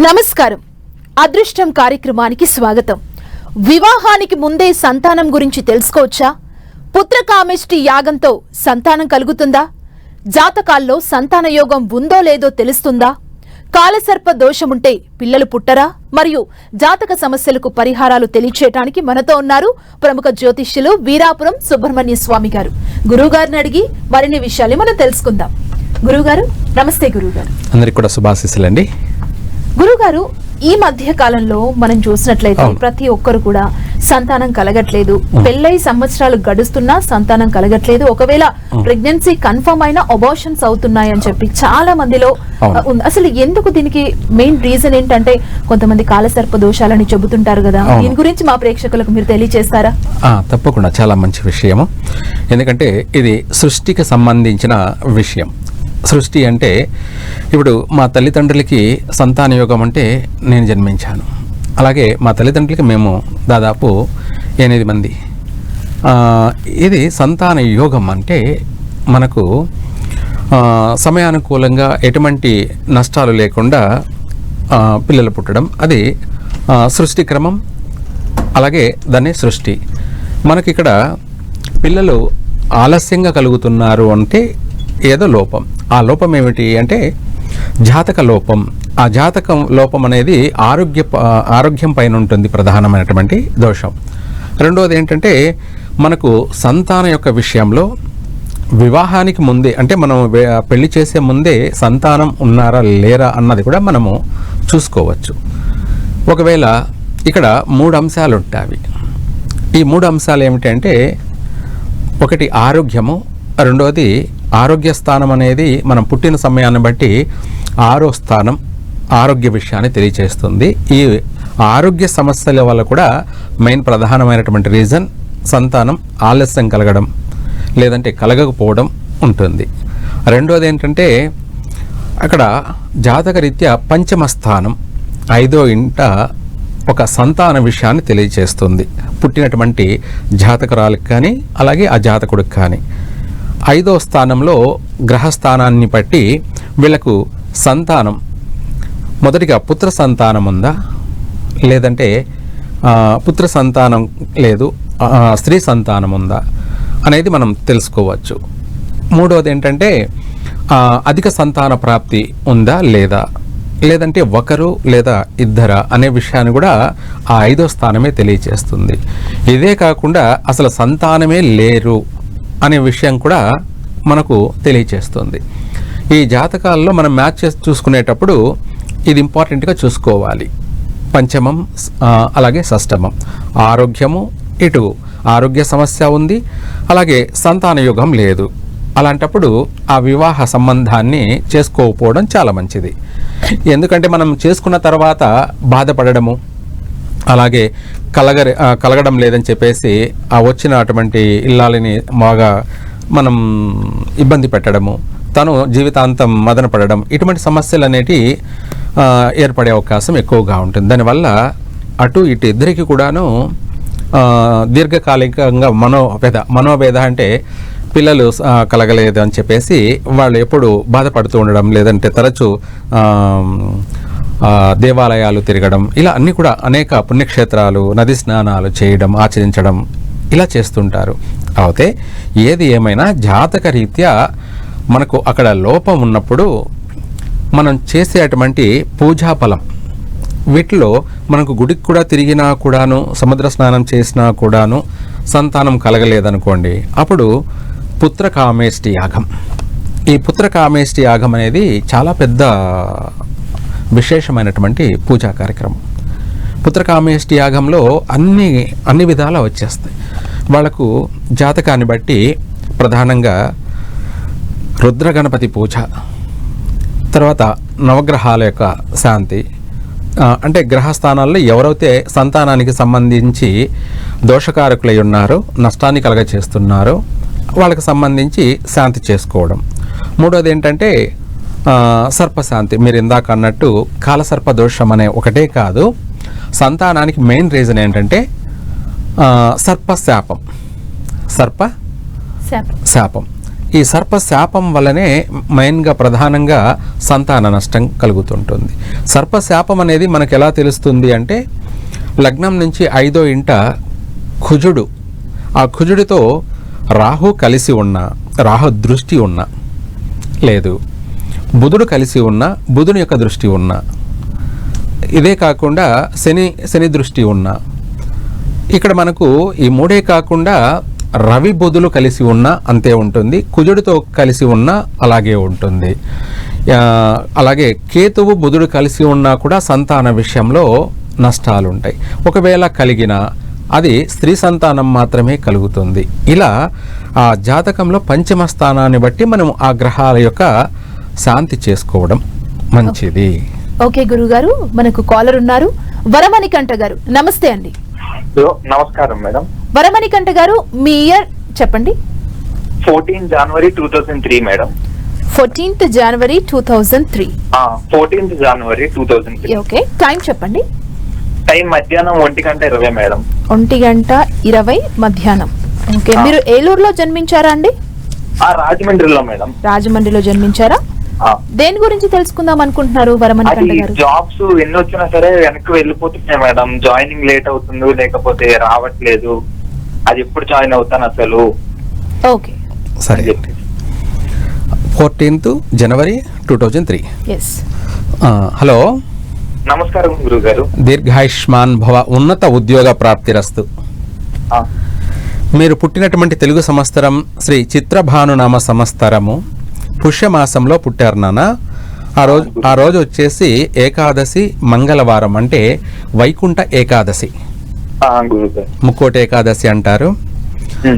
నమస్కారం. అదృష్టం కార్యక్రమానికి స్వాగతం. వివాహానికి ముందే సంతానం గురించి తెలుసుకోవచ్చా? పుత్రకామేష్టి యాగంతో సంతానం కలుగుతుందా? జాతకాల్లో సంతాన యోగం ఉందో లేదో తెలుస్తుందా? కాలసర్ప దోషముంటే పిల్లలు పుట్టరా? మరియు జాతక సమస్యలకు పరిహారాలు తెలియచేయడానికి మనతో ఉన్నారు ప్రముఖ జ్యోతిష్యులు వీరాపురం సుబ్రహ్మణ్య స్వామి గారు. గురువుగారిని అడిగి మరిన్ని విషయాలు మనం తెలుసుకుందాం. గురువుగారు నమస్తే. గురువుగారు అందరికి కూడా శుభాశీస్సులండి. గురుగారు, ఈ మధ్య కాలంలో మనం చూసినట్లయితే ప్రతి ఒక్కరు కూడా సంతానం కలగట్లేదు. పెళ్ళై సంవత్సరాలు గడుస్తున్నా సంతానం కలగట్లేదు. ఒకవేళ ప్రెగ్నెన్సీ కన్ఫర్మ్ అయినా అబార్షన్స్ అవుతున్నాయని చెప్పి చాలా మందిలో ఉంది. అసలు ఎందుకు దీనికి మెయిన్ రీజన్ ఏంటంటే కొంతమంది కాలసర్ప దోషాలని చెబుతుంటారు కదా, దీని గురించి మా ప్రేక్షకులకు మీరు తెలియజేస్తారా? తప్పకుండా, చాలా మంచి విషయము. ఎందుకంటే ఇది సృష్టికి సంబంధించిన విషయం. సృష్టి అంటే ఇప్పుడు మా తల్లిదండ్రులకి సంతాన యోగం అంటే నేను జన్మించాను, అలాగే మా తల్లిదండ్రులకి మేము దాదాపు 8 మంది. ఇది సంతాన యోగం అంటే మనకు సమయానుకూలంగా ఎటువంటి నష్టాలు లేకుండా పిల్లలు పుట్టడం, అది సృష్టి క్రమం. అలాగే దాన్ని సృష్టి. మనకిక్కడ పిల్లలు ఆలస్యంగా కలుగుతున్నారు అంటే ఏదో లోపం. ఆ లోపం ఏమిటి అంటే జాతక లోపం. ఆ జాతకం లోపం అనేది ఆరోగ్యం పైన ఉంటుంది, ప్రధానమైనటువంటి దోషం. రెండవది ఏంటంటే మనకు సంతానం యొక్క విషయంలో వివాహానికి ముందే, అంటే మనం పెళ్లి చేసే ముందే సంతానం ఉన్నారా లేరా అన్నది కూడా మనము చూసుకోవచ్చు. ఒకవేళ ఇక్కడ 3 అంశాలు ఉంటాయి. ఈ 3 అంశాలు ఏమిటంటే, ఒకటి ఆరోగ్యము, రెండవది ఆరోగ్య స్థానం అనేది మనం పుట్టిన సమయాన్ని బట్టి 6వ స్థానం ఆరోగ్య విషయాన్ని తెలియచేస్తుంది. ఈ ఆరోగ్య సమస్యల వల్ల కూడా మెయిన్ ప్రధానమైనటువంటి రీజన్ సంతానం ఆలస్యం కలగడం లేదంటే కలగకపోవడం ఉంటుంది. రెండవది ఏంటంటే అక్కడ జాతకరీత్యా 5వ స్థానం 5వ ఇంట ఒక సంతాన విషయాన్ని తెలియచేస్తుంది, పుట్టినటువంటి జాతకురాలకు కానీ అలాగే ఆ జాతకుడికి కానీ. 5వ స్థానంలో గ్రహస్థానాన్ని బట్టి వీళ్ళకు సంతానం, మొదటిగా పుత్ర సంతానం ఉందా లేదంటే పుత్ర సంతానం లేదు, స్త్రీ సంతానం ఉందా అనేది మనం తెలుసుకోవచ్చు. మూడవది ఏంటంటే అధిక సంతాన ప్రాప్తి ఉందా లేదా, లేదంటే ఒకరు లేదా ఇద్దరా అనే విషయాన్ని కూడా ఆ 5వ స్థానమే తెలియచేస్తుంది. ఇదే కాకుండా అసలు సంతానమే లేరు అనే విషయం కూడా మనకు తెలియచేస్తుంది. ఈ జాతకాల్లో మనం మ్యాచ్ చేసి చూసుకునేటప్పుడు ఇది ఇంపార్టెంట్గా చూసుకోవాలి. 5వ అలాగే 6వ ఆరోగ్యము, ఇటు ఆరోగ్య సమస్య ఉంది, అలాగే సంతాన యోగం లేదు. అలాంటప్పుడు ఆ వివాహ సంబంధాన్ని చేసుకోకపోవడం చాలా మంచిది. ఎందుకంటే మనం చేసుకున్న తర్వాత బాధపడము, అలాగే కలగడం లేదని చెప్పేసి ఆ వచ్చిన అటువంటి ఇల్లాలని బాగా మనం ఇబ్బంది పెట్టడము, తను జీవితాంతం మదన పడడం, ఇటువంటి సమస్యలు అనేటివి ఏర్పడే అవకాశం ఎక్కువగా ఉంటుంది. దానివల్ల అటు ఇటు ఇద్దరికి కూడాను దీర్ఘకాలికంగా మనోవేద అంటే పిల్లలు కలగలేదు అని చెప్పేసి వాళ్ళు ఎప్పుడు బాధపడుతూ ఉండడం, లేదంటే తరచూ దేవాలయాలు తిరగడం, ఇలా అన్నీ కూడా అనేక పుణ్యక్షేత్రాలు, నది స్నానాలు చేయడం, ఆచరించడం ఇలా చేస్తుంటారు. అయితే ఏది ఏమైనా జాతక రీత్యా మనకు అక్కడ లోపం ఉన్నప్పుడు మనం చేసేటువంటి పూజాఫలం, వీటిలో మనకు గుడికి కూడా తిరిగినా కూడాను, సముద్ర స్నానం చేసినా కూడాను సంతానం కలగలేదనుకోండి, అప్పుడు పుత్రకామేష్టి యాగం. ఈ పుత్రకామేష్టి యాగం అనేది చాలా పెద్ద విశేషమైనటువంటి పూజా కార్యక్రమం. పుత్రకామేష్టి యాగంలో అన్ని విధాలా వచ్చేస్తాయి. వాళ్లకు జాతకాన్ని బట్టి ప్రధానంగా రుద్ర గణపతి పూజ, తర్వాత నవగ్రహాల యొక్క శాంతి, అంటే గ్రహస్థానాల్లో ఎవరైతే సంతానానికి సంబంధించి దోషకారకులై ఉన్నారో, నష్టాన్ని కలగచేస్తున్నారో వాళ్ళకి సంబంధించి శాంతి చేసుకోవడం. మూడోది ఏంటంటే సర్పశాంతి. మీరు ఇందాక అన్నట్టు కాలసర్ప దోషం అనే ఒకటే కాదు, సంతానానికి మెయిన్ రీజన్ ఏంటంటే శాపం. ఈ సర్పశాపం వల్లనే మెయిన్గా ప్రధానంగా సంతాన నష్టం కలుగుతుంటుంది. సర్పశాపం అనేది మనకు ఎలా తెలుస్తుంది అంటే లగ్నం నుంచి 5వ ఇంట కుజుడు, ఆ కుజుడితో రాహు కలిసి ఉన్న, రాహు దృష్టి ఉన్న, లేదు బుధుడు కలిసి ఉన్న, బుధుని యొక్క దృష్టి ఉన్న, ఇదే కాకుండా శని దృష్టి ఉన్న, ఇక్కడ మనకు ఈ మూడే కాకుండా రవి బుధులు కలిసి ఉన్న అంతే ఉంటుంది, కుజుడితో కలిసి ఉన్న అలాగే ఉంటుంది. అలాగే కేతువు బుధుడు కలిసి ఉన్నా కూడా సంతాన విషయంలో నష్టాలు ఉంటాయి. ఒకవేళ కలిగిన అది స్త్రీ సంతానం మాత్రమే కలుగుతుంది. ఇలా ఆ జాతకంలో పంచమ స్థానాన్ని బట్టి మనం ఆ గ్రహాల యొక్క శాంతి చేసుకోవడం మంచిది. ఓకే గురుగారు, మనకు కాలర్ ఉన్నారు. వరమణికంఠ గారు, నమస్తే అండి. నమస్కారం మేడం. వరమణికంఠ గారు, మీ ఇయర్ చెప్పండి. 14 జనవరి 2003 మేడం. 14th January 2003. 14 జనవరి 2003. ఓకే, టైం చెప్పండి. టైం మధ్యాహ్నం 1:20 మేడం. 1:20 మధ్యాహ్నం. ఓకే, మీరు ఏలూరులో జన్మించారా అండి? రాజమండ్రిలో మేడం. రాజమండ్రిలో జన్మించారా? దేని గురించి తెలుసుకుందాం అనుకుంటున్నారు వరమణికంఠ గారు? జాబ్స్ ఎన్ని వచ్చినా సరే వెనక్కి వెళ్ళిపోతున్నాయి మేడం. జాయినింగ్ లేట్ అవుతుంది, లేకపోతే రావట్లేదు. అది ఎప్పుడు జాయిన్ అవుతాను అసలు? ఓకే సరే, 14th January 2003. హలో, నమస్కారం గురువు గారు. దీర్ఘాయుష్మాన్ భవ, ఉన్నత ఉద్యోగ ప్రాప్తిరస్తు. మీరు పుట్టినటువంటి తెలుగు సంవత్సరం శ్రీ చిత్రభానునామ సంవత్సరము పుష్యమాసంలో పుట్టారు నాన్న. ఆ రోజు వచ్చేసి ఏకాదశి మంగళవారం, అంటే వైకుంఠ ఏకాదశి, ముక్కోటి ఏకాదశి అంటారు.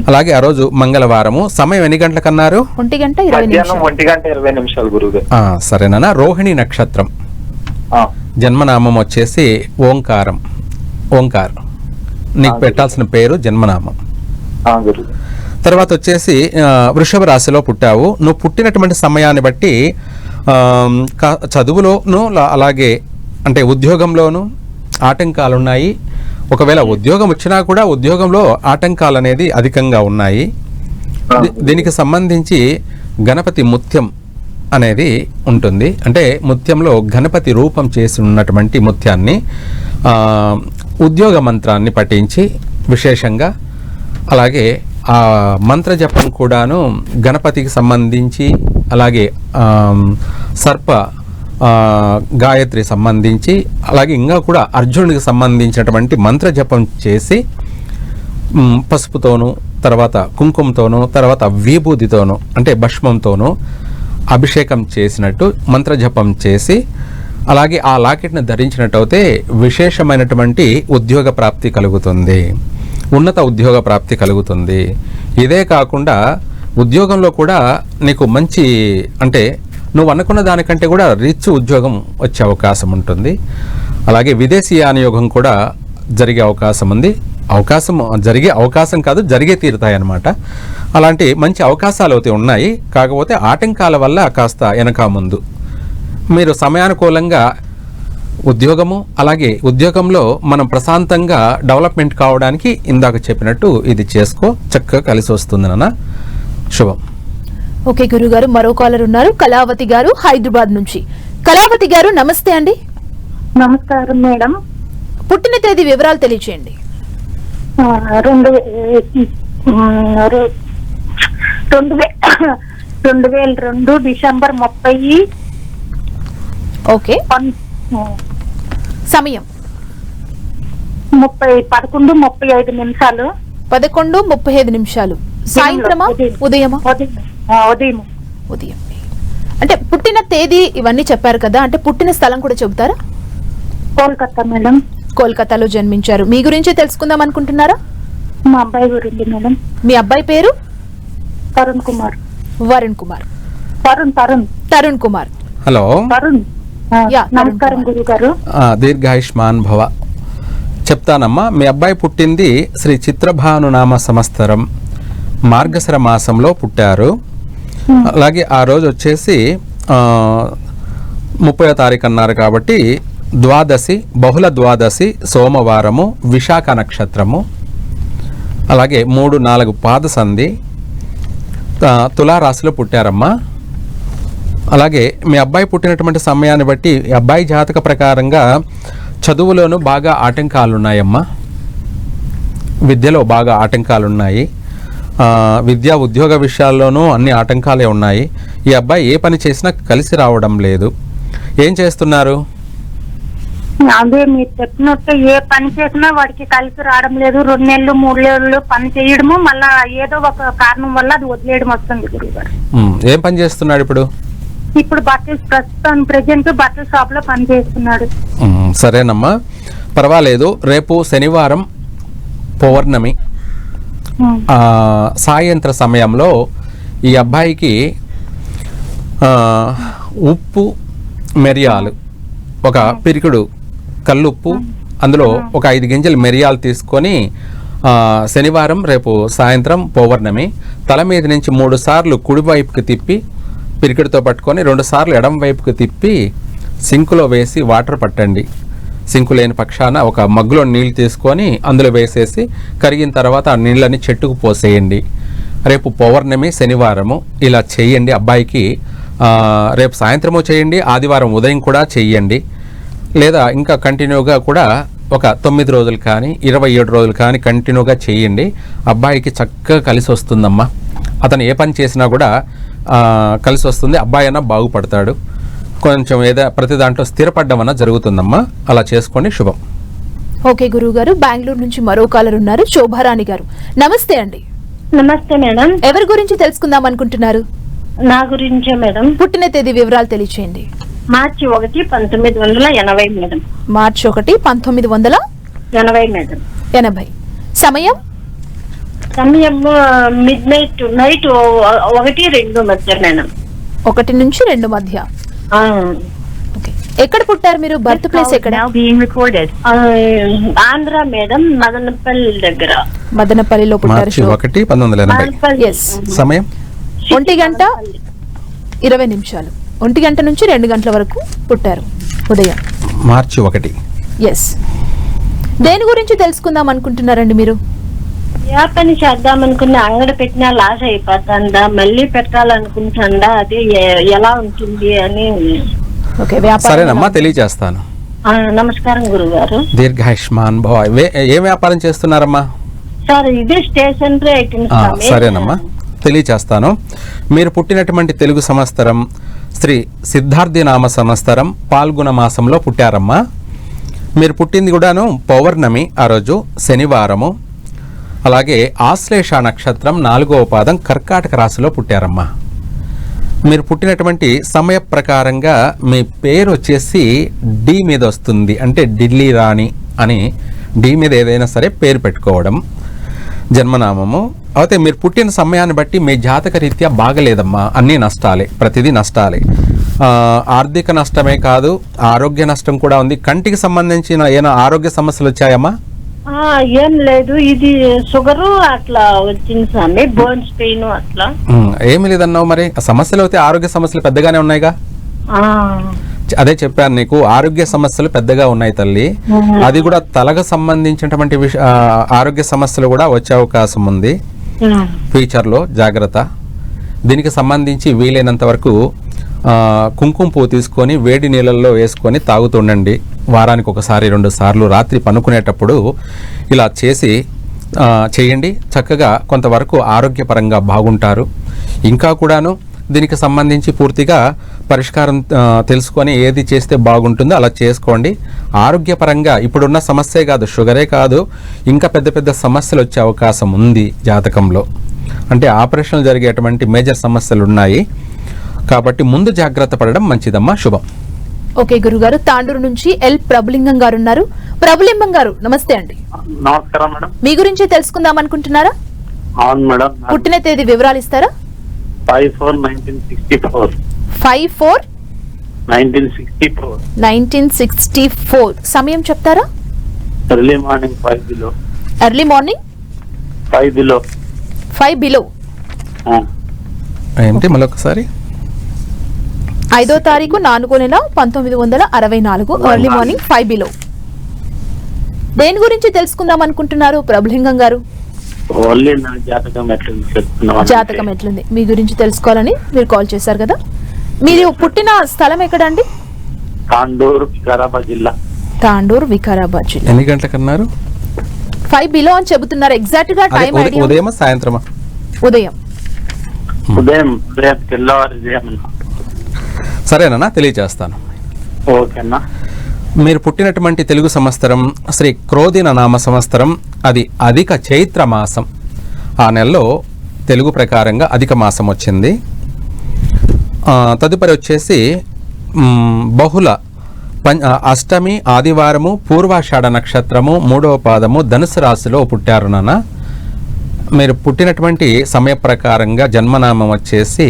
అలాగే ఆ రోజు మంగళవారము. సమయం ఎన్ని గంటలకన్నారు? 1:20 గురువు. సరేనా. రోహిణి నక్షత్రం. జన్మనామం వచ్చేసి ఓంకారం. ఓంకార్ నీకు పెట్టాల్సిన పేరు జన్మనామం. తర్వాత వచ్చేసి వృషభ రాశిలో పుట్టావు. నువ్వు పుట్టినటువంటి సమయాన్ని బట్టి చదువులోను అలాగే అంటే ఉద్యోగంలోను ఆటంకాలు ఉన్నాయి. ఒకవేళ ఉద్యోగం వచ్చినా కూడా ఉద్యోగంలో ఆటంకాలు అనేది అధికంగా ఉన్నాయి. దీనికి సంబంధించి గణపతి ముత్యం అనేది ఉంటుంది. అంటే ముత్యంలో గణపతి రూపం చేసి ఉన్నటువంటి ముత్యాన్ని ఉద్యోగ మంత్రాన్ని పఠించి విశేషంగా, అలాగే ఆ మంత్ర జపం కూడాను గణపతికి సంబంధించి, అలాగే సర్ప గాయత్రి సంబంధించి, అలాగే ఇంకా కూడా అర్జునుడికి సంబంధించినటువంటి మంత్ర జపం చేసి పసుపుతోనూ, తర్వాత కుంకుమతోనూ, తర్వాత విభూతితోనూ అంటే భస్మంతోనూ అభిషేకం చేసినట్టు మంత్ర జపం చేసి, అలాగే ఆ లాకెట్ను ధరించినట్టయితే విశేషమైనటువంటి ఉద్యోగ ప్రాప్తి కలుగుతుంది, ఉన్నత ఉద్యోగ ప్రాప్తి కలుగుతుంది. ఇదే కాకుండా ఉద్యోగంలో కూడా నీకు మంచి, అంటే నువ్వు అనుకున్న దానికంటే కూడా రిచ్ ఉద్యోగం వచ్చే అవకాశం ఉంటుంది. అలాగే విదేశీయాన యోగం కూడా జరిగే అవకాశం ఉంది. జరిగే అవకాశం కాదు, జరిగే తీరుతాయి అన్నమాట. అలాంటి మంచి అవకాశాలు అయితే ఉన్నాయి. కాకపోతే ఆటంకాల వల్ల కాస్త వెనక ముందు. మీరు సమయానుకూలంగా ఉద్యోగము, అలాగే ఉద్యోగంలో మనం ప్రశాంతంగా డెవలప్మెంట్ కావడానికి ఇందాక చెప్పినట్టు ఇది చేసుకో, చక్కగా కలిసి వస్తుంది నాన్న. శుభం. ఓకే గురుగారు, మరో కాలర్ ఉన్నారు. కళావతి గారు హైదరాబాద్ నుంచి. కళావతి గారు, నమస్తే అండి. నమస్కారం మేడం. పుట్టిన తేదీ వివరాలు తెలియచేయండి. 2002 డిసెంబర్ 30. ఓకే, సమయం 11:35. 11:35. సాయంత్రమా ఉదయమా? ఉదయం. ఉదయం. అంటే పుట్టిన తేదీ ఇవన్నీ చెప్పారు కదా, అంటే పుట్టిన స్థలం కూడా చెబుతారా? కోల్కతా మేడం. కోల్కతాలో జన్మించారు. మీ గురించే తెలుసుకుందాం అనుకుంటున్నారా? మా అబ్బాయి గురించి మేడం. మీ అబ్బాయి పేరు? తరుణ్ కుమార్. వరుణ్ కుమార్. తరుణ్ కుమార్. హలో, నమస్కారం గురువు గారు. దీర్ఘాయుష్మాన్ భవ. చెప్తానమ్మా. మీ అబ్బాయి పుట్టింది శ్రీ చిత్రభానునామ సంవత్సరం మార్గశిర మాసంలో పుట్టారు. అలాగే ఆ రోజు వచ్చేసి 30వ తారీఖు అన్నారు కాబట్టి ద్వాదశి, బహుళ ద్వాదశి, సోమవారము, విశాఖ నక్షత్రము, అలాగే 3-4 పాద సంధి, తులారాశిలో పుట్టారమ్మా. అలాగే మీ అబ్బాయి పుట్టినటువంటి సమయాన్ని బట్టి ఈ అబ్బాయి జాతక ప్రకారంగా చదువులోనూ బాగా ఆటంకాలు ఉన్నాయమ్మా. విద్యలో బాగా ఆటంకాలు ఉన్నాయి. విద్యా ఉద్యోగ విషయాల్లోనూ అన్ని ఆటంకాలే ఉన్నాయి. ఈ అబ్బాయి ఏ పని చేసినా కలిసి రావడం లేదు. ఏం చేస్తున్నారు? అదే మీరు చెప్పినట్టు ఏ పని చేసినా వాడికి కలిసి రావడం లేదు. 2 నెలలు 3 నెలలు పని చేయడము, మళ్ళా ఏదో ఒక కారణం వల్ల అది వదిలేయడం వస్తుంది గురుగారు. ఏం పని చేస్తున్నాడు ఇప్పుడు? ఇప్పుడు ప్రస్తుతం ప్రెజెంట్ బట్టల షాప్ లో పని చేస్తున్నాడు. సరేనమ్మా, పర్వాలేదు. రేపు శనివారం పౌర్ణమి సాయంత్ర సమయంలో ఈ అబ్బాయికి ఉప్పు, మిరియాలు, ఒక పిరికుడు కల్లుప్పు, అందులో ఒక 5 గింజలు మిరియాలు తీసుకొని శనివారం రేపు సాయంత్రం పౌర్ణమి తల మీద నుంచి 3 సార్లు కుడివైపుకి తిప్పి పిరికిడితో పట్టుకొని 2 సార్లు ఎడం వైపుకి తిప్పి సింకులో వేసి వాటర్ పట్టండి. సింకు లేని పక్షాన ఒక మగ్గులో నీళ్ళు తీసుకొని అందులో వేసేసి కరిగిన తర్వాత ఆ నీళ్ళని చెట్టుకు పోసేయండి. రేపు పౌర్ణమి శనివారము ఇలా చేయండి. అబ్బాయికి రేపు సాయంత్రము చేయండి, ఆదివారం ఉదయం కూడా చేయండి. లేదా ఇంకా కంటిన్యూగా కూడా ఒక 9 రోజులు కానీ 27 రోజులు కానీ కంటిన్యూగా చేయండి. అబ్బాయికి చక్కగా కలిసి వస్తుందమ్మా. అతను ఏ పని చేసినా కూడా కలిసి వస్తుంది. అబ్బాయి అన్న బాగుపడతాడు. కొంచెం ప్రతి దాంట్లో స్థిరపడ్డం అన్న జరుగుతుందమ్మా. అలా చేసుకోండి. శుభం. ఓకే గురువు గారు, బెంగళూరు నుంచి మరో కాలర్ ఉన్నారు, శోభారాణి గారు. నమస్తే అండి. నమస్తే మేడం. ఎవరి గురించి తెలుసుకుందాం అనుకుంటున్నారు? నా గురించే మేడం. పుట్టిన తేదీ వివరాలు తెలియచేయండి. మార్చి 1, 1980 మేడం. మార్చి 1, 1980 మేడం. 80. సమయం మిడ్ నైట్ 1-2 మధ్య మేడం. 1 నుంచి 2 మధ్య. ఓకే. ఎక్కడ పుట్టారు మీరు? బర్త్ ప్లేస్ ఎక్కడ? ఆంధ్ర మేడం, మదనపల్లి దగ్గర. మదనపల్లిలో పుట్టారు. మార్చి 1, 1980. ఎస్. సమయం 1:20. 1 గంట నుంచి 2 గంటల వరకు పుట్టారు ఉదయం. మార్చి 1. ఎస్. దేని గురించి తెలుసుకుందాం అనుకుంటున్నారండి మీరు? ఏ పని చేద్దాం అనుకున్న అంగడి పెట్టినా లాస్ అయిపోతుందా, మళ్ళీ పెట్టాలనుకుంటుందా, అది ఎలా ఉంటుంది అని. ఓకే. సరేనమ్మా, తెలియజేస్తాను. నమస్కారం గురుగారు. దీర్ఘాయుష్మాన్ భవ. ఏ వ్యాపారం చేస్తున్నారమ్మా? సార్ ఇది స్టేషనరీ ఐటమ్స్. సరేనమ్మా, తెలియచేస్తాను. మీరు పుట్టినటువంటి తెలుగు సంవత్సరం శ్రీ సిద్ధార్థి నామ సంవత్సరం పాల్గొన మాసంలో పుట్టారమ్మా. మీరు పుట్టింది కూడాను పౌర్ణమి, ఆ రోజు శనివారము. అలాగే ఆశ్లేష నక్షత్రం 4వ పాదం కర్కాటక రాశిలో పుట్టారమ్మా. మీరు పుట్టినటువంటి సమయ ప్రకారంగా మీ పేరు వచ్చేసి డి మీద వస్తుంది. అంటే ఢిల్లీ రాణి అని డి మీద ఏదైనా సరే పేరు పెట్టుకోవడం జన్మనామము. అయితే మీరు పుట్టిన సమయాన్ని బట్టి మీ జాతక రీత్యా బాగలేదమ్మా. అన్నీ నష్టాలే, ప్రతిదీ నష్టాలే. ఆర్థిక నష్టమే కాదు, ఆరోగ్య నష్టం కూడా ఉంది. కంటికి సంబంధించిన ఏమైనా ఆరోగ్య సమస్యలు వచ్చాయమ్మా? ఏం లేదు, ఇది షుగర్ అట్లా వచ్చింది స్వామి, బోన్స్ పెయిన్ అట్లా. ఏమి లేదన్నావు మరి. సమస్యలు అయితే ఆరోగ్య సమస్యలు పెద్దగానే ఉన్నాయిగా. అదే చెప్పాను నీకు, ఆరోగ్య సమస్యలు పెద్దగా ఉన్నాయి తల్లి. అది కూడా తలకు సంబంధించినటువంటి ఆరోగ్య సమస్యలు కూడా వచ్చే అవకాశం ఉంది ఫ్యూచర్ లో. జాగ్రత్త. దీనికి సంబంధించి వీలైనంత వరకు కుంకుమ పువ్వు తీసుకొని వేడి నీళ్ళల్లో వేసుకొని తాగుతుండండి. వారానికి 1-2 సార్లు రాత్రి పనుకునేటప్పుడు ఇలా చేయండి. చక్కగా కొంతవరకు ఆరోగ్యపరంగా బాగుంటారు. ఇంకా కూడాను దీనికి సంబంధించి పూర్తిగా పరిష్కారం తెలుసుకొని ఏది చేస్తే బాగుంటుందో అలా చేసుకోండి. ఆరోగ్యపరంగా ఇప్పుడున్న సమస్యే కాదు, షుగరే కాదు, ఇంకా పెద్ద పెద్ద సమస్యలు వచ్చే అవకాశం ఉంది జాతకంలో. అంటే ఆపరేషన్లు జరిగేటువంటి మేజర్ సమస్యలు ఉన్నాయి. కాబట్టి ముందు జాగ్రత్త పడడం మంచిదమ్మా. శుభం. ఓకే గురుగారు, తాండూరు నుంచి ఎల్ ప్రభులింగం గారు ఉన్నారు. ప్రభులింగం గారు నమస్తే అండి. నమస్కారం మేడం. మీ గురించి తెలుసుకుందాం అనుకుంటున్నారా? అవును మేడం. పుట్టిన తేదీ వివరాలు ఇస్తారా? 5/4/1964. 5/4/1964. సమయం చెప్తారా? Early morning 5 below. Early morning 5 below. 5 below. ఏంటి మళ్ళీ ఒకసారి? 5వ తారీఖు 4వ నెల 1964. Early morning 5 below. దేని గురించి తెలుసుకుందాం అనుకుంటున్నారు ప్రభులింగం గారు? ఓన్లీ నా జాతకం ఎట్లుంది చెప్తున్నాం. జాతకం ఎట్లుంది మీ గురించి తెలుసుకోవాలని మీరు కాల్ చేశారు కదా. మీరు పుట్టిన స్థలం ఎక్కడండి? తాండూరు వికారాబాద్ జిల్లా. తాండూరు వికారాబాద్ జిల్లా. ఎన్ని గంటలకన్నారు? 5 బిలో అని చెబుతున్నారు. ఎగ్జాక్ట్ గా అదే టైం ఐడియా? ఉదయమా సాయంత్రమా? ఉదయం. ఉదయం తెల్లవారు. సరేనా, తెలియజేస్తాను. ఓకేనా. మీరు పుట్టినటువంటి తెలుగు సంవత్సరం శ్రీ క్రోధిన నామ సంవత్సరం, అది అధిక చైత్ర మాసం. ఆ నెలలో తెలుగు ప్రకారంగా అధిక మాసం వచ్చింది. తదుపరి వచ్చేసి బహుళ అష్టమి ఆదివారము, పూర్వాషాఢ నక్షత్రము, 3వ పాదము, ధనుసు రాశిలో పుట్టారు నాన్న. మీరు పుట్టినటువంటి సమయ ప్రకారంగా జన్మనామం వచ్చేసి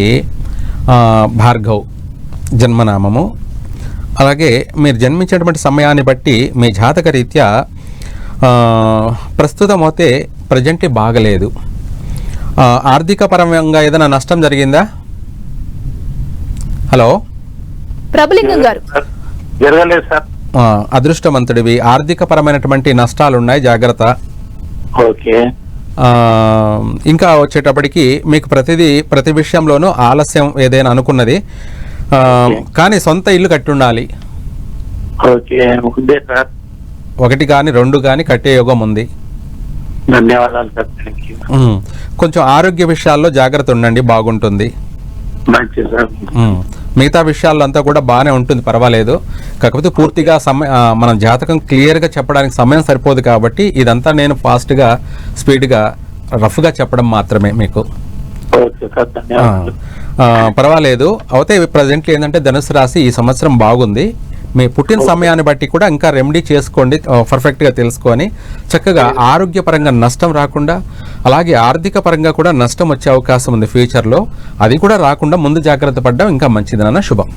భార్గవ్ జన్మనామము. అలాగే మీరు జన్మించినటువంటి సమయాన్ని బట్టి మీ జాతక రీత్యా ప్రస్తుతం అయితే ప్రజెంట్ బాగలేదు. ఆర్థిక పరంగా ఏదైనా నష్టం జరిగిందా? హలో ప్రభులింగం గారు. జరగలేదు సార్. అదృష్టవంతుడివి. ఆర్థిక పరమైనటువంటి నష్టాలు ఉన్నాయి, జాగ్రత్త. ఓకే. ఇంకా వచ్చేటప్పటికి మీకు ప్రతి విషయంలోనూ ఆలస్యం ఏదైనా అనుకున్నది, కానీ సొంత ఇల్లు కట్టి ఉండాలి. ఓకే ఉందే సార్. 1 కానీ 2 కానీ కట్టే యోగం ఉంది. ధన్యవాదాలు సార్. Thank you. కొంచెం ఆరోగ్య విషయాల్లో జాగ్రత్త ఉండండి, బాగుంటుంది. మంచి సార్. మిగతా విషయాల్లో అంతా కూడా బాగానే ఉంటుంది, పర్వాలేదు. కాకపోతే పూర్తిగా మన జాతకం క్లియర్గా చెప్పడానికి సమయం సరిపోదు కాబట్టి ఇదంతా నేను ఫాస్ట్గా స్పీడ్గా రఫ్గా చెప్పడం మాత్రమే మీకు. ఓకే సార్, ధన్యవాదాలు. పర్వాలేదు. అయితే ప్రజెంట్లీ ఏంటంటే ధనుసు రాశి ఈ సంవత్సరం బాగుంది. మీ పుట్టిన సమయాన్ని బట్టి కూడా ఇంకా రెమెడీ చేసుకోండి, పర్ఫెక్ట్గా తెలుసుకొని చక్కగా ఆరోగ్యపరంగా నష్టం రాకుండా, అలాగే ఆర్థిక పరంగా కూడా నష్టం వచ్చే అవకాశం ఉంది ఫ్యూచర్లో. అది కూడా రాకుండా ముందు జాగ్రత్త పడ్డం ఇంకా మంచిది నాన్న. శుభం.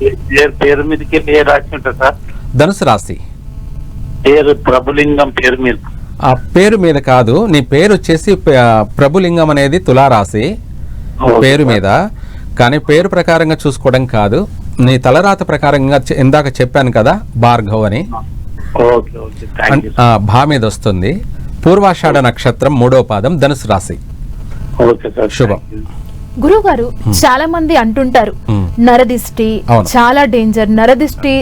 పేరు మీదకి పేరు రాసి ఉంటుంది సార్. ధనుసు రాశి పేరు ప్రభులింగం పేరు మీద. ఆ పేరు మీద కాదు, నీ పేరు వచ్చేసి ప్రభులింగం అనేది తులారాశి పేరు మీద, కానీ పేరు ప్రకారంగా చూసుకోవడం కాదు. నీ తలరాత ప్రకారంగా ఇందాక చెప్పాను కదా భార్గవ్ అని, భా మీద వస్తుంది. పూర్వాషాఢ నక్షత్రం 3వ పాదం, ధనుసు రాశి. శుభం. గురువు గారు, చాలా మంది అంటుంటారు నరదిష్టి చాలా డేంజర్, నరదిష్టి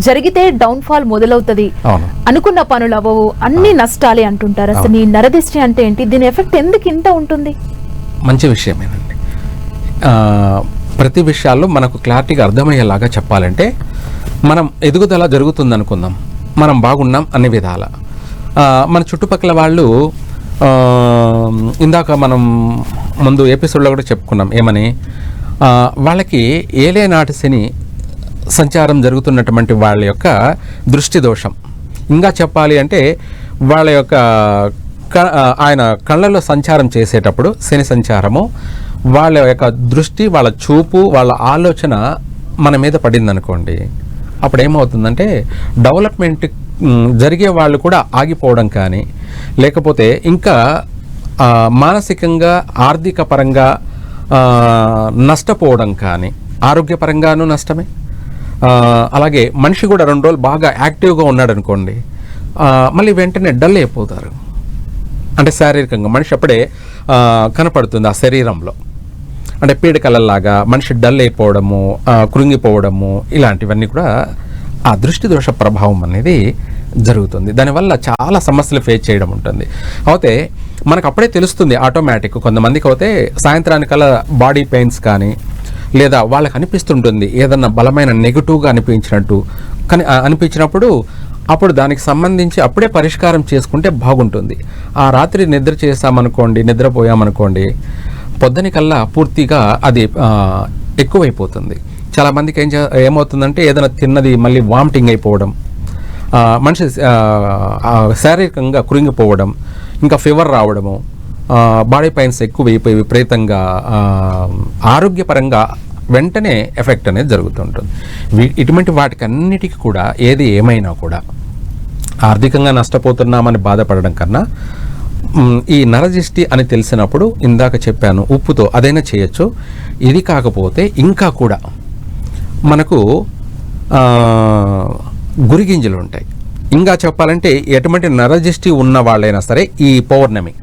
జరిగితే డౌన్ ఫాల్ మొదలవుతుంది, అనుకున్న పనులు అవ్వవు, అన్ని నష్టాలే అంటుంటారు. అసలు ఈ నరదిష్టి అంటే ఏంటి? దీని ఎఫెక్ట్ ఎందుకు ఇంత ఉంటుంది? మంచి విషయమేనండి. ప్రతి విషయాల్లో మనకు క్లారిటీగా అర్థమయ్యేలాగా చెప్పాలంటే, మనం ఎదుగుదల జరుగుతుంది అనుకుందాం, మనం బాగున్నాం అన్ని విధాల. మన చుట్టుపక్కల వాళ్ళు ఇందాక మనం ముందు ఎపిసోడ్లో కూడా చెప్పుకున్నాం ఏమని, వాళ్ళకి ఏలేనాటి శని సంచారం జరుగుతున్నటువంటి వాళ్ళ యొక్క దృష్టి దోషం. ఇంకా చెప్పాలి అంటే వాళ్ళ యొక్క ఆయన కళ్ళలో సంచారం చేసేటప్పుడు శని సంచారము, వాళ్ళ యొక్క దృష్టి, వాళ్ళ చూపు, వాళ్ళ ఆలోచన మన మీద పడింది అనుకోండి, అప్పుడు ఏమవుతుందంటే డెవలప్మెంట్ జరిగే వాళ్ళు కూడా ఆగిపోవడం కానీ, లేకపోతే ఇంకా మానసికంగా ఆర్థిక పరంగా నష్టపోవడం కానీ, ఆరోగ్యపరంగానూ నష్టమే. అలాగే మనిషి కూడా 2 రోజులు బాగా యాక్టివ్గా ఉన్నాడు అనుకోండి, మళ్ళీ వెంటనే డల్ అయిపోతారు. అంటే శారీరకంగా మనిషి అప్పుడే కనపడుతుంది ఆ శరీరంలో. అంటే పీడకలలాగా మనిషి డల్ అయిపోవడము, కృంగిపోవడము, ఇలాంటివన్నీ కూడా ఆ దృష్టి దోష ప్రభావం అనేది జరుగుతుంది. దానివల్ల చాలా సమస్యలు ఫేస్ చేయడం ఉంటుంది. అయితే మనకు అప్పుడే తెలుస్తుంది ఆటోమేటిక్. కొంతమందికి అయితే సాయంత్రానికల్లా బాడీ పెయిన్స్ కానీ, లేదా వాళ్ళకి అనిపిస్తుంటుంది ఏదన్నా బలమైన నెగిటివ్గా అనిపించినట్టు కానీ అనిపించినప్పుడు అప్పుడు దానికి సంబంధించి అప్పుడే పరిష్కారం చేసుకుంటే బాగుంటుంది. ఆ రాత్రి నిద్ర చేసామనుకోండి, నిద్రపోయామనుకోండి, పొద్దునికల్లా పూర్తిగా అది ఎక్కువైపోతుంది. చాలామందికి ఏమవుతుందంటే ఏదైనా తిన్నది మళ్ళీ వామిటింగ్ అయిపోవడం, మనిషి శారీరకంగా కృంగిపోవడం, ఇంకా ఫీవర్ రావడము, బాడీ పెయిన్స్ ఎక్కువైపోయి విపరీతంగా ఆరోగ్యపరంగా వెంటనే ఎఫెక్ట్ అనేది జరుగుతుంటుంది. ఇటువంటి వాటికన్నిటికీ కూడా ఏది ఏమైనా కూడా ఆర్థికంగా నష్టపోతున్నామని బాధపడడం కన్నా ఈ నరదిష్టి అని తెలిసినప్పుడు ఇందాక చెప్పాను ఉప్పుతో అదైనా చేయొచ్చు. ఇది కాకపోతే ఇంకా కూడా మనకు గురిగింజలు ఉంటాయి. ఇంకా చెప్పాలంటే ఎటువంటి నరదిష్టి ఉన్న వాళ్ళైనా సరే ఈ పౌర్ణమి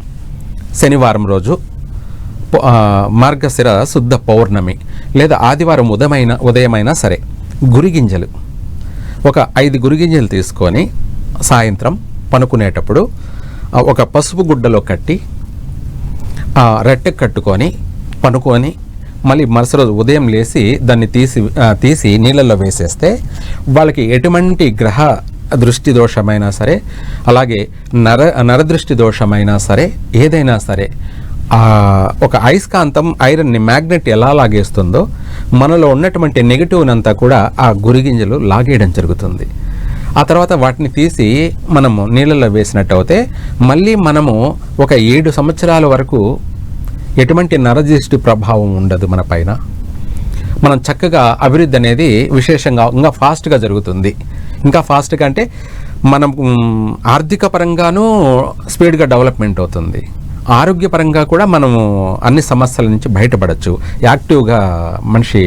శనివారం రోజు మార్గశిర శుద్ధ పౌర్ణమి లేదా ఆదివారం ఉదయమైనా సరే గురిగింజలు ఒక 5 గురిగింజలు తీసుకొని సాయంత్రం పనుకునేటప్పుడు ఒక పసుపు గుడ్డలో కట్టి రెట్టెకు కట్టుకొని పనుకొని మళ్ళీ మరుసటి రోజు ఉదయం లేచి దాన్ని తీసి నీళ్ళల్లో వేసేస్తే వాళ్ళకి ఎటువంటి గ్రహ దృష్టి దోషమైనా సరే అలాగే నరదృష్టి దోషమైనా సరే ఏదైనా సరే ఒక అయస్కాంతం ఐరన్ని మ్యాగ్నెట్ ఎలా లాగేస్తుందో మనలో ఉన్నటువంటి నెగిటివ్నంతా కూడా ఆ గురిగింజలు లాగేయడం జరుగుతుంది. ఆ తర్వాత వాటిని తీసి మనము నీళ్ళల్లో వేసినట్టు అయితే మళ్ళీ మనము ఒక 7 సంవత్సరాల వరకు ఎటువంటి నరదృష్టి ప్రభావం ఉండదు మన పైన. మనం చక్కగా అభివృద్ధి అనేది విశేషంగా ఇంకా ఫాస్ట్గా జరుగుతుంది. ఇంకా ఫాస్ట్గా అంటే మనం ఆర్థిక పరంగానూ స్పీడ్గా డెవలప్మెంట్ అవుతుంది. ఆరోగ్యపరంగా కూడా మనము అన్ని సమస్యల నుంచి బయటపడచ్చు. యాక్టివ్గా మనిషి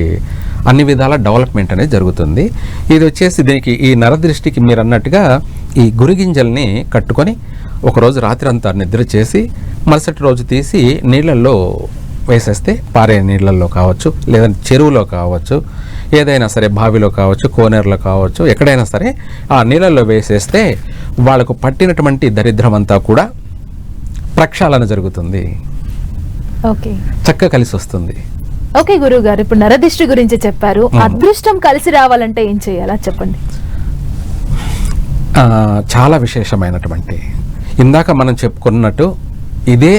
అన్ని విధాల డెవలప్మెంట్ అనేది జరుగుతుంది. ఇది వచ్చేసి దీనికి ఈ నరదృష్టికి మీరు అన్నట్టుగా ఈ గురిగింజల్ని కట్టుకొని ఒకరోజు రాత్రి అంతా నిద్ర చేసి మరుసటి రోజు తీసి నీళ్ళల్లో వేసేస్తే పారే నీళ్ళల్లో కావచ్చు లేదంటే చెరువులో కావచ్చు ఏదైనా సరే బావిలో కావచ్చు కోనేరులో కావచ్చు ఎక్కడైనా సరే ఆ నీళ్ళల్లో వేసేస్తే వాళ్ళకు పట్టినటువంటి దరిద్రం అంతా కూడా ప్రక్షాళన జరుగుతుంది. ఓకే, చక్కగా కలిసి వస్తుంది. ఓకే గురువు గారు, ఇప్పుడు నరదిష్టి గురించి చెప్పారు. అదృష్టం కలిసి రావాలంటే ఏం చేయాలా చెప్పండి. చాలా విశేషమైనటువంటి ఇందాక మనం చెప్పుకున్నట్టు ఇదే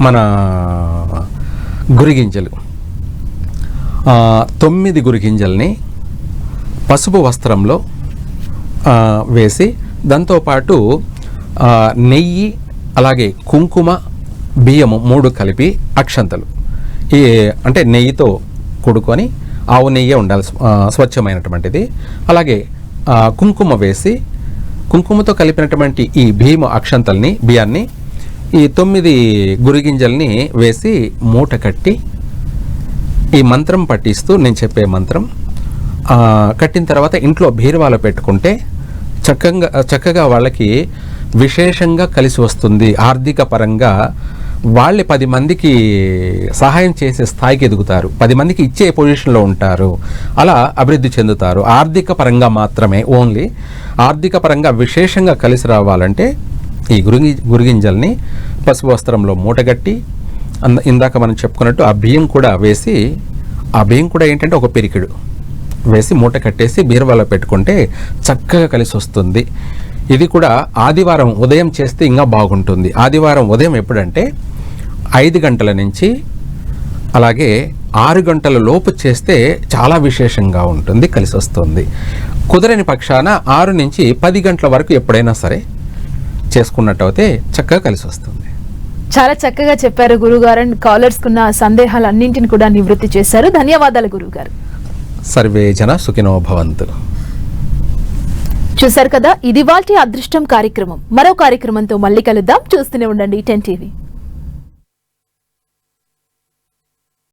మన గురిగింజలు 9 గురిగింజల్ని పసుపు వస్త్రంలో వేసి దాంతోపాటు నెయ్యి అలాగే కుంకుమ బియ్యము 3 కలిపి అక్షంతలు అంటే నెయ్యితో కూడుకొని ఆవు నెయ్యే ఉండాలి స్వచ్ఛమైనటువంటిది. అలాగే కుంకుమ వేసి కుంకుమతో కలిపినటువంటి ఈ బియ్యాన్ని ఈ 9 గురిగింజల్ని వేసి మూట కట్టి ఈ మంత్రం పట్టిస్తూ నేను చెప్పే మంత్రం కట్టిన తర్వాత ఇంట్లో బీరువాలో పెట్టుకుంటే చక్కగా వాళ్ళకి విశేషంగా కలిసి వస్తుంది. ఆర్థిక పరంగా వాళ్ళే 10 మందికి సహాయం చేసే స్థాయికి ఎదుగుతారు, 10 మందికి ఇచ్చే పొజిషన్లో ఉంటారు, అలా అభివృద్ధి చెందుతారు. ఆర్థిక పరంగా మాత్రమే, ఓన్లీ ఆర్థిక పరంగా విశేషంగా కలిసి రావాలంటే ఈ గురిగింజల్ని పసుపు వస్త్రంలో మూటగట్టి ఇందాక మనం చెప్పుకున్నట్టు ఆ బియ్యం కూడా వేసి ఆ బియ్యం కూడా ఏంటంటే ఒక పిరికిడు వేసి మూట కట్టేసి బీరువాలో పెట్టుకుంటే చక్కగా కలిసి వస్తుంది. ఇది కూడా ఆదివారం ఉదయం చేస్తే ఇంకా బాగుంటుంది. ఆదివారం ఉదయం ఎప్పుడంటే 5 గంటల నుంచి అలాగే 6 గంటల లోపు చేస్తే చాలా విశేషంగా ఉంటుంది, కలిసి వస్తుంది. కుదరని పక్షాన 6 నుంచి 10 గంటల వరకు ఎప్పుడైనా సరే చేసుకున్నట్టు అయితే చక్కగా కలిసి వస్తుంది. చాలా చక్కగా చెప్పారు గురుగారు. కాలర్స్ కున్న సందేహాలన్నింటిని కూడా నివృత్తి చేశారు. ధన్యవాదాలు గురుగారు. సర్వే జన సుఖినో భవంతు. చూశారు కదా, ఇది వాల్టి అదృష్టం కార్యక్రమం. మరో కార్యక్రమంతో మళ్ళీ కలుద్దాం. చూస్తూనే ఉండండి 10 TV.